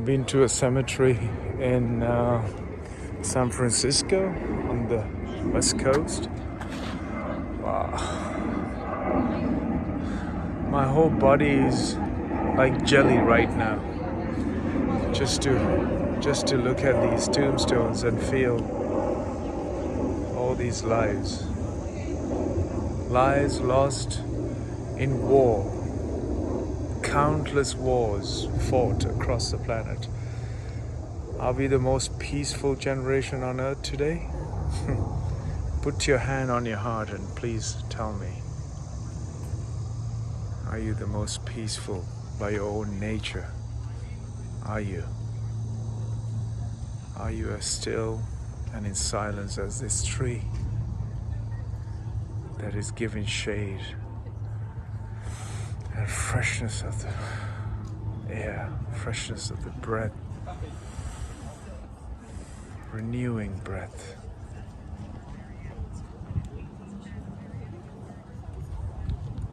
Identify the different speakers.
Speaker 1: I've been to a cemetery in San Francisco on the West Coast. Wow. My whole body is like jelly right now. Just to look at these tombstones and feel all these lives. Lives lost in war. Countless wars fought across the planet. Are we the most peaceful generation on earth today? Put your hand on your heart and please tell me. Are you the most peaceful by your own nature? Are you? Are you as still and in silence as this tree that is giving shade and freshness of the air, freshness of the breath, renewing breath?